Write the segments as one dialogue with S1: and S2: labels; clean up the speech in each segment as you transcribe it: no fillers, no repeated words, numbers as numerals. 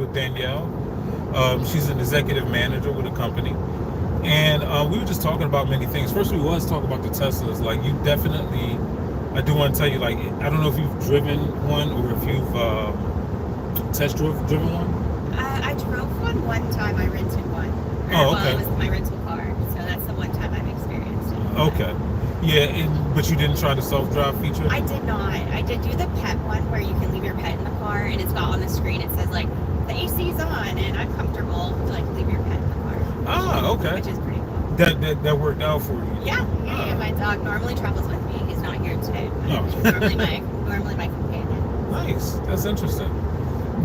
S1: with Danielle. She's an executive manager with a company. And we were just talking about many things. First, we was talking about the Teslas. Like, you definitely, I do want to tell you, like, I don't know if you've driven one or if you've driven one.
S2: I drove one time. I rented one.
S1: Oh, okay.
S2: Well, it was my rental car. So that's the one time I've experienced it.
S1: Okay. Yeah, but you didn't try the self-drive feature?
S2: I did not. I did do the pet one where you can leave your pet in the car and it's got on the screen, it says, like, the AC's on and I'm comfortable to, like, leave your pet in the car.
S1: Ah, okay.
S2: Which is pretty cool.
S1: That worked out for you?
S2: Yeah. My dog normally travels with me. He's not here today. But he's normally my companion.
S1: Nice. That's interesting.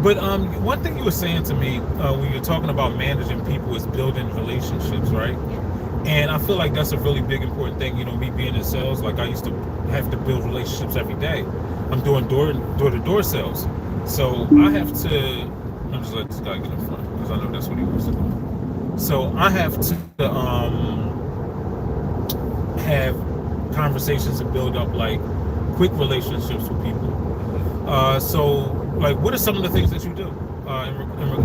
S1: But one thing you were saying to me when you're talking about managing people is building relationships, right?
S2: Yeah.
S1: And I feel like that's a really big important thing. You know, me being in sales, like I used to have to build relationships every day. I'm doing door-to-door sales. So I have to, I'm just letting this guy get in front because I know that's what he wants to do. So I have to have conversations and build up like quick relationships with people. So like, what are some of the things that you do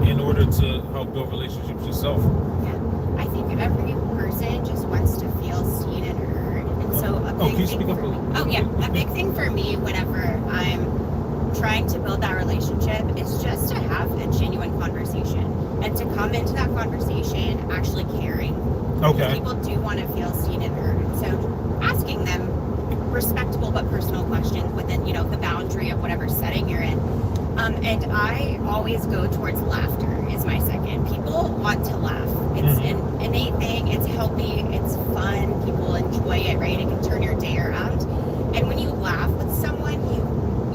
S1: in order to help build relationships yourself?
S2: Yeah. I think every person just wants to feel seen and heard. And so a big thing for me whenever I'm trying to build that relationship is just to have a genuine conversation and to come into that conversation actually caring.
S1: Okay.
S2: People do want to feel seen and heard. And so asking them respectable but personal questions within, the boundary of whatever setting you're in. And I always go towards laughter is my second. People want to laugh. It's an innate thing. It's healthy. It's fun. People enjoy it, right? It can turn your day around. And when you laugh with someone,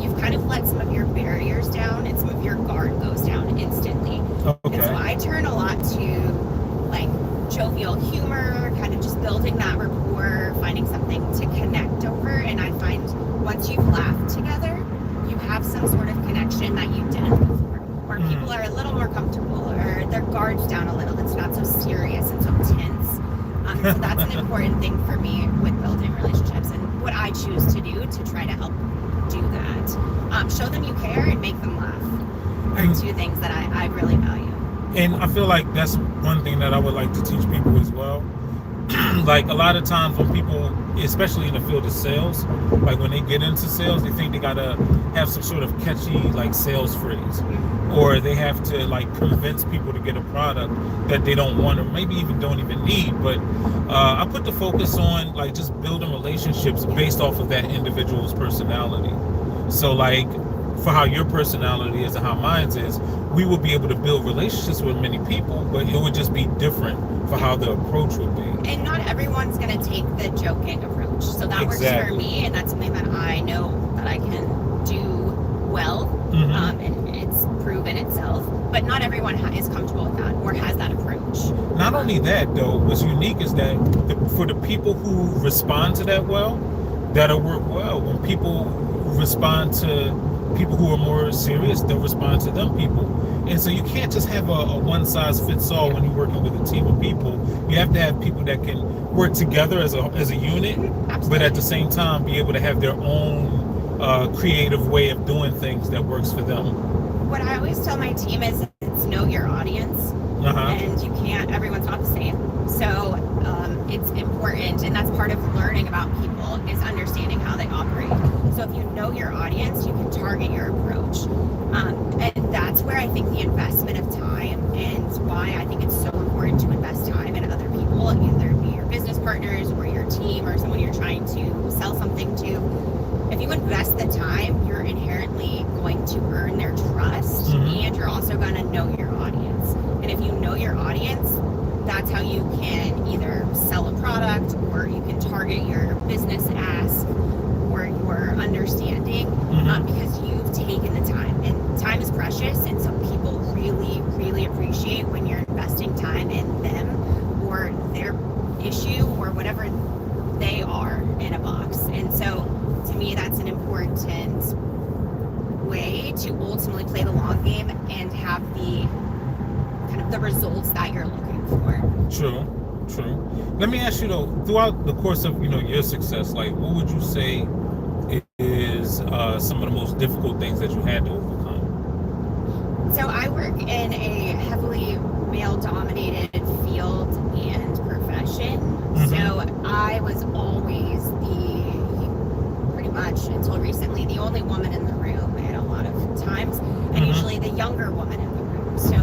S2: you've kind of let some of your barriers down and some of your guard goes down instantly.
S1: Okay.
S2: And so I turn a lot to like jovial humor, kind of just building that rapport, finding something to connect over. And I find once you've laughed together, you have some sort of connection that you didn't before, where people are a little more comfortable or their guard's down a little. It's not so serious and so tense. So that's an important thing for me with building relationships and what I choose to do to try to help do that. Show them you care and make them laugh are two things that I really value.
S1: And I feel like that's one thing that I would like to teach people as well. Like a lot of times when people, especially in the field of sales, like when they get into sales, they think they gotta have some sort of catchy like sales phrase, or they have to like convince people to get a product that they don't want or maybe even don't even need. But I put the focus on like just building relationships based off of that individual's personality. So like for how your personality is and how mine is, we will be able to build relationships with many people, but it would just be different for how the approach would be.
S2: And not everyone's going to take the joking approach. So that works for me, and that's something that I know that I can do well, and it's proven itself. But not everyone is comfortable with that or has that approach.
S1: Not only that, though, what's unique is that for the people who respond to that well, that'll work well. When people respond to people who are more serious, they'll respond to them people. And so you can't just have a one-size-fits-all when you're working with a team of people. You have to have people that can work together as a unit, but at the same time be able to have their own creative way of doing things that works for them.
S2: What I always tell my team is it's know your audience, and you can't, everyone's not the same. So it's important, and that's part of learning about people is understanding how they operate. So if you know your audience, you can target your approach. And that's where I think the investment of time and why I think it's so important to invest time in other people, either be your business partners or your team or someone you're trying to sell something to. If you invest the time, you're inherently going to earn their trust, and you're also going to know your audience. And if you know your audience, that's how you can either sell a product or you can target your business ask or your understanding because you've taken the time, and time is precious, and so people really, really appreciate when you're investing time in them or their issue or whatever they are in a box. And so to me, that's an important way to ultimately play the long game and have the kind of the results that you're looking for.
S1: True. Let me ask you though, throughout the course of your success, like what would you say is some of the most difficult things that you had to overcome?
S2: So I work in a heavily male-dominated field and profession.
S1: Mm-hmm.
S2: So I was always pretty much until recently, the only woman in the room at a lot of times, and
S1: Mm-hmm.
S2: usually the younger woman in the room. So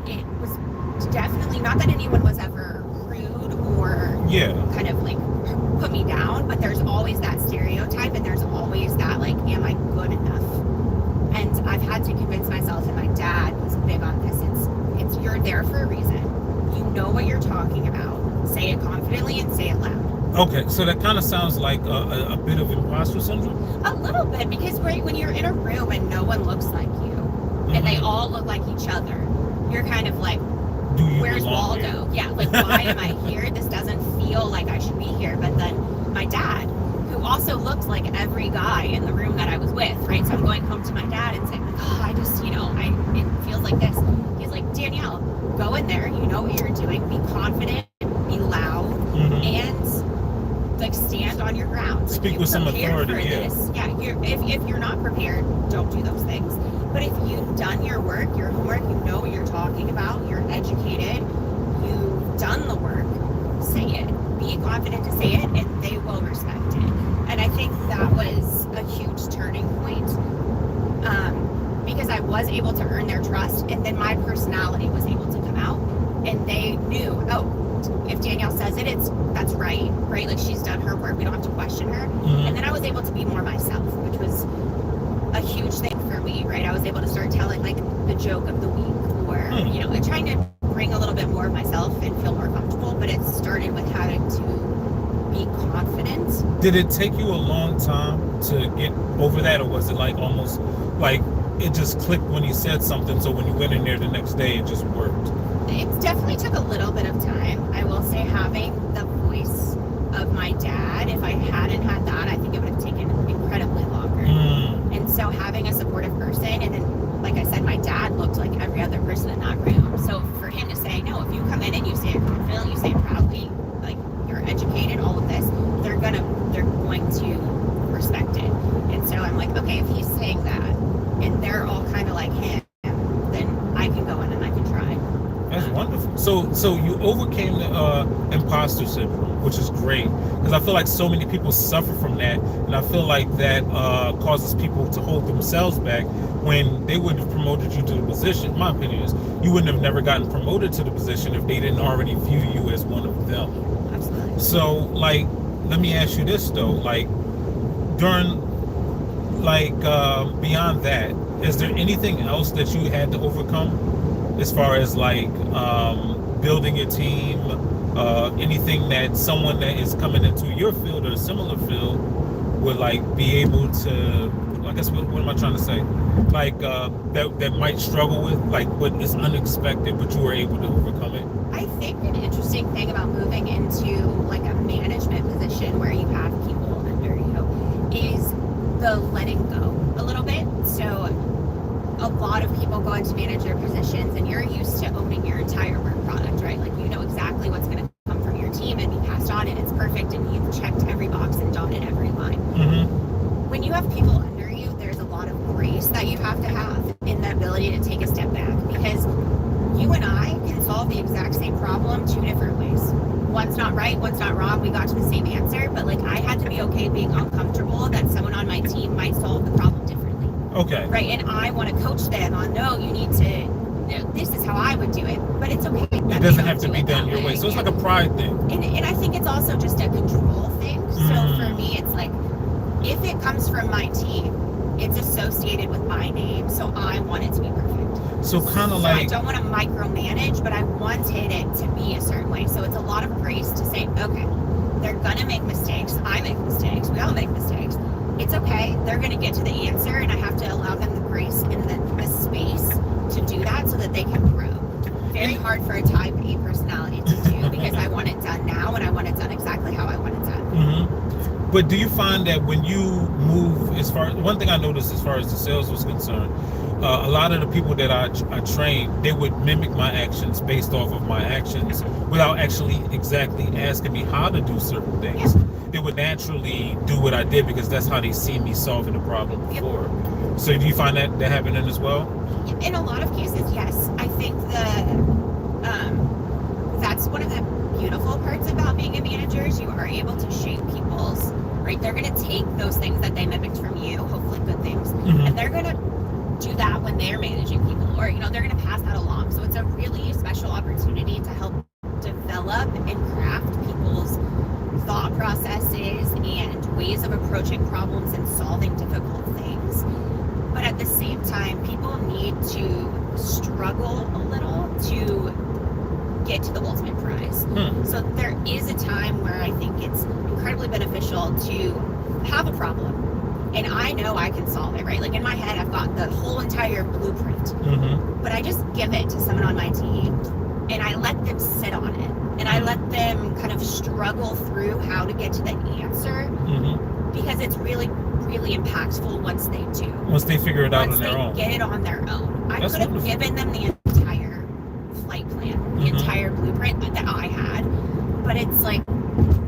S2: it was definitely not that anyone was ever rude or kind of like put me down, but there's always that stereotype, and there's always that like, am I good enough? And I've had to convince myself, and my dad was big on this, it's you're there for a reason. You know what you're talking about. Say it confidently and say it loud.
S1: Okay, so that kind of sounds like a bit of imposter syndrome?
S2: A little bit, because when you're in a room and no one looks like you,
S1: Mm-hmm.
S2: and they all look like each other, you're kind of like, where's
S1: belong
S2: Waldo?
S1: here?
S2: Yeah, like, why am I here? This doesn't feel like I should be here. But then my dad, who also looked like every guy in the room that I was with, right? So I'm going home to my dad and saying, like, oh, I just, it feels like this. He's like, Danielle, go in there. You know what you're doing. Be confident, be loud,
S1: Mm-hmm.
S2: and like stand on your ground.
S1: Speak
S2: like,
S1: with some authority.
S2: Yeah, if you're not prepared, don't do those things. But if you've done your work, your homework, you know what you're talking about, you're educated, you've done the work, say it. Be confident to say it, and they will respect it. And I think that was a huge turning point, because I was able to earn their trust, and then my personality was able to come out, and they knew, oh, if Danielle says that's right? Like, she's done her work, we don't have to question her.
S1: Mm-hmm.
S2: And then I was able to be more myself, which was a huge thing for me, right? I was able to start telling like the joke of the week, or and trying to bring a little bit more of myself and feel more comfortable. But it started with having to be confident.
S1: Did it take you a long time to get over that, or was it like almost like it just clicked when he said something, so when you went in there the next day it just worked?
S2: It definitely took a little bit of time. I will say, having the voice of my dad, if I hadn't had that, I think it would have taken incredibly longer. And so having a supportive person, and then, like I said, my dad looked like every other person in that room. So for him to say, no, if you come in and you say it confidently, you say it proudly, like you're educated, all of this, they're going to respect it. And so I'm like, okay, if he's saying that, and they're all kind of like him, then I can go in and I can try.
S1: That's wonderful. So you overcame the imposter syndrome, which is great, because I feel like so many people suffer from that, and I feel like that causes people to hold themselves back when they would have promoted you to the position. My opinion is you wouldn't have never gotten promoted to the position if they didn't already view you as one of them.
S2: Absolutely.
S1: So, like, let me ask you this though, like, during, like, beyond that, is there anything else that you had to overcome? As far as like building a team, anything that someone that is coming into your field or a similar field would like be able to, I guess, what am I trying to say? Like that might struggle with, like what is unexpected, but you were able to overcome it.
S2: I think an interesting thing about moving into like a management position where you have people under you is the letting go a little bit. So a lot of people go into manager positions and you're used to owning your entire work product, right? Like, you know exactly what's going to come from your team and be passed on, and it's perfect, and you've checked every box and dotted every line.
S1: Mm-hmm.
S2: When you have people under you, there's a lot of grace that you have to have in the ability to take a step back, because you and I can solve the exact same problem two different ways. One's not right, one's not wrong, we got to the same answer, but like, I had to be okay being uncomfortable that someone on my team might solve the problem differently.
S1: Okay.
S2: Right, and I want to coach them on, no, you need to, this is how I would do it, but it's okay.
S1: It doesn't have to be done your way. So it's like a pride thing.
S2: And I think it's also just a control thing. So for me, it's like, if it comes from my team, it's associated with my name, so I want it to be perfect.
S1: So kind of like,
S2: I don't want to micromanage, but I wanted it to be a certain way. So it's a lot of grace to say, okay, they're gonna make mistakes. I make mistakes. We all make mistakes. It's okay. They're gonna get to the answer, and I have to allow them the grace and the space to do that so that they can grow. Very hard for a type A personality to do, because I want it done now, and I want it done exactly how I want it done.
S1: Mm-hmm. But do you find that when you move, as far, one thing I noticed as far as the sales was concerned, a lot of the people that I trained, they would mimic my actions based off of my actions without actually exactly asking me how to do certain things.
S2: Yeah.
S1: they would naturally do what I did because that's how they see me solving the problem before. Yep. So do you find that happening as well?
S2: In a lot of cases, yes. I think that's one of the beautiful parts about being a manager is you are able to shape people's, right? They're going to take those things that they mimicked from you, hopefully good things, and they're going to do that when they're managing people, or they're going to pass that along. So it's a really special opportunity to help develop and craft people's thought processes and ways of approaching problems and solving difficult things. But at the same time, people need to struggle a little to get to the ultimate prize. So there is a time where I think it's incredibly beneficial to have a problem. And I know I can solve it, right? Like in my head, I've got the whole entire blueprint. But I just give it to someone on my team and I let them sit on it. And I let them kind of struggle through how to get to the answer because it's really, really impactful once they do.
S1: Once they figure it out on their own.
S2: Once they get it on their own. I could have given them the entire flight plan, the entire blueprint that I had. But it's like,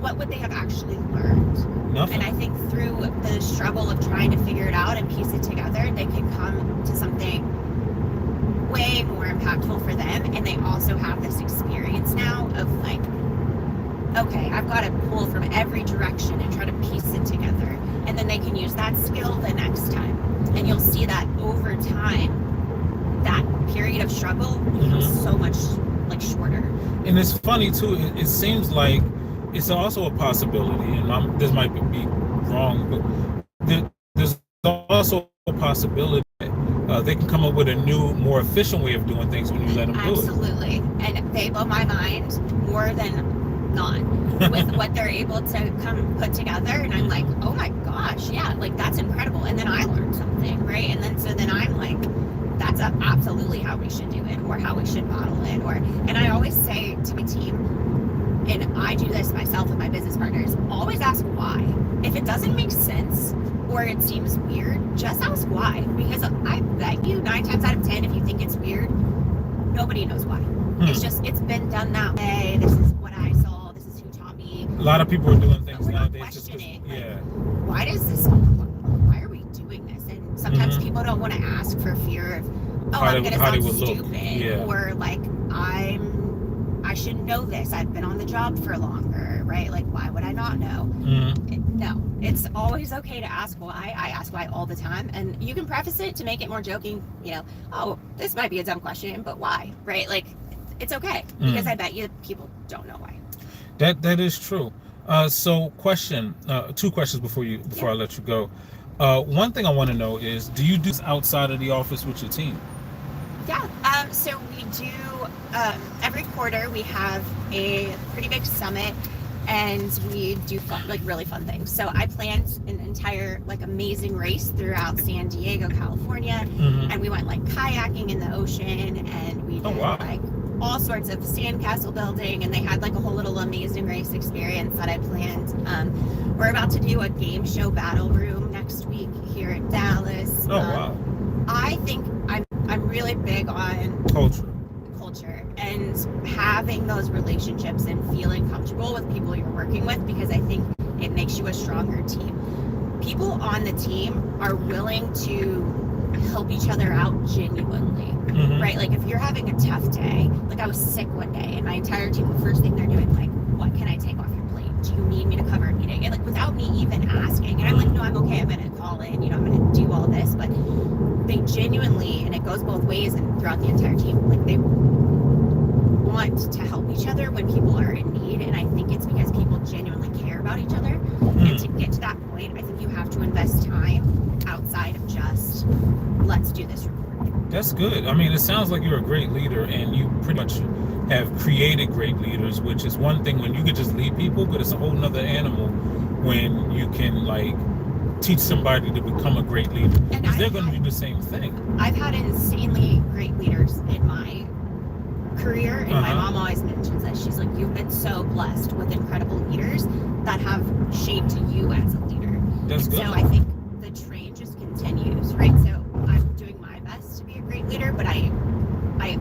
S2: what would they have actually learned?
S1: Nothing.
S2: And I think through the struggle of trying to figure it out and piece it together, they can come to something way more impactful for them. And they also have this experience now of like, okay, I've got to pull from every direction and try to piece it together. And then they can use that skill the next time. And you'll see that over time, that period of struggle becomes so much like shorter.
S1: And it's funny too, it seems like it's also a possibility, and this might be wrong, but there's also a possibility that they can come up with a new, more efficient way of doing things when you let them do it.
S2: Absolutely. And they blow my mind more than not with what they're able to come put together. And I'm like, oh my gosh, yeah, like that's incredible. And then I learned something, right? And then I'm like, that's absolutely how we should do it, or how we should model it. And I always say to my team, and I do this myself with my business partners, always ask why. If it doesn't make sense or it seems weird, just ask why. Because I bet you 9 times out of 10, if you think it's weird, nobody knows why. It's been done that way. This is what I saw. This is who taught me.
S1: A lot of people are doing things nowadays.
S2: Why are we doing this? And sometimes people don't want to ask for fear of, I'm going to sound stupid, or like I should know this. I've been on the job for longer, right? Like, why would I not know? No, it's always okay to ask why. I ask why all the time. And you can preface it to make it more joking, oh, this might be a dumb question, but why, right? Like, it's okay, because I bet you people don't know why.
S1: That is true. So question, 2 questions before I let you go. One thing I want to know is, do you do this outside of the office with your team?
S2: Yeah, so we do, every quarter we have a pretty big summit, and we do really fun things. So I planned an entire amazing race throughout San Diego, California, and we went kayaking in the ocean, and we did all sorts of sandcastle building, and they had a whole little amazing race experience that I planned. We're about to do a game show battle room next week here in Dallas.
S1: Wow.
S2: I think I'm really big on culture and having those relationships and feeling comfortable with people you're working with, because I think it makes you a stronger team. People on the team are willing to help each other out genuinely, right? Like if you're having a tough day, I was sick one day and my entire team, the first thing they're doing, what can I take off your plate? Do you need me to cover a meeting? And without me even asking, and I'm like, no, I'm okay, I'm gonna call in, I'm gonna do all this. But they genuinely, and it goes both ways and throughout the entire team, they want to help each other when people are in need. And I think it's because people genuinely care about each other. And to get to that point, I think you have to invest time outside of just, let's do this report.
S1: That's good. I mean, it sounds like you're a great leader, and you pretty much have created great leaders, which is one thing when you could just lead people, but it's a whole nother animal when you can teach somebody to become a great leader, because they're going to do the same thing.
S2: I've had insanely great leaders in my career, and my mom always mentions that. She's like, you've been so blessed with incredible leaders that have shaped you as a leader.
S1: That's good.
S2: So I think the train just continues, right? So I'm doing my best to be a great leader, but I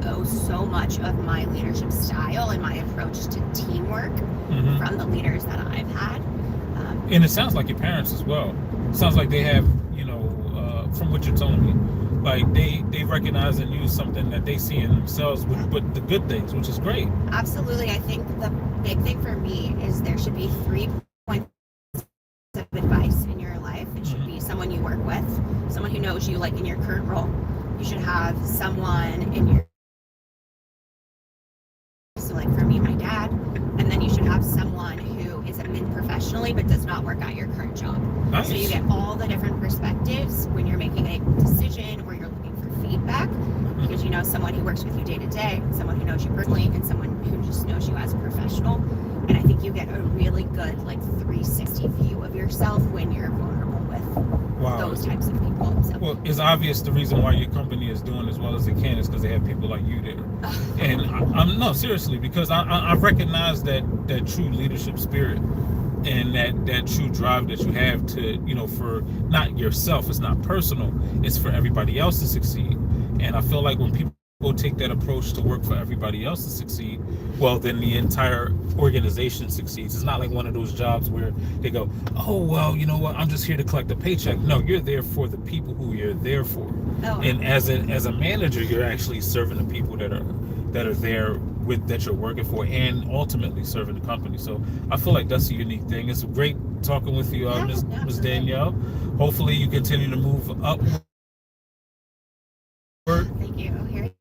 S2: owe so much of my leadership style and my approach to teamwork from the leaders that I've had.
S1: And it sounds like your parents as well. It sounds like they have, from what you're telling me, like they recognize and use something that they see in themselves with the good things, which is great.
S2: Absolutely. I think the big thing for me is there should be 3 points of advice in your life. It should be someone you work with, someone who knows you, like in your current role. You should have someone in your, so like for me, my dad, and then you should have someone who is admin professionally but does not work at your current job.
S1: Nice.
S2: So you get all the different perspectives when you're making a decision or you're looking for feedback, because you know someone who works with you day to day, someone who knows you personally, and someone who just knows you as a professional. And I think you get a really good 360 view of yourself when you're vulnerable with those types of people. So.
S1: Well, it's obvious the reason why your company is doing as well as it can is because they have people like you there. And I'm no, seriously, because I recognize that true leadership spirit and that true drive that you have to, for not yourself, it's not personal, it's for everybody else to succeed. And I feel like when people take that approach to work for everybody else to succeed, well, then the entire organization succeeds. It's not like one of those jobs where they go, oh, well, you know what, I'm just here to collect a paycheck. No, you're there for the people who you're there for.
S2: Oh.
S1: And as a manager, you're actually serving the people that are there with that you're working for, and ultimately serving the company. So I feel like that's a unique thing. It's great talking with you, Ms. Danielle. Hopefully you continue to move upward.
S2: Thank you.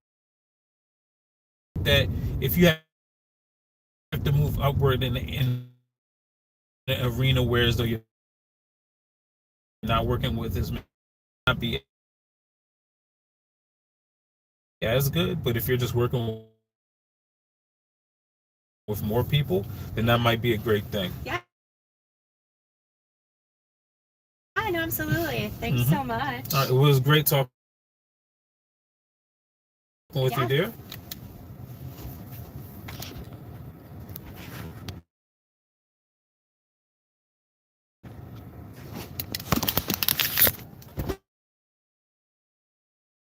S1: That if you have to move upward in the arena where as though you're not working with this, may not be as good, but if you're just working with more people, then that might be a great thing.
S2: Yeah. I know, absolutely. Thanks so much.
S1: It was great talking with you, dear.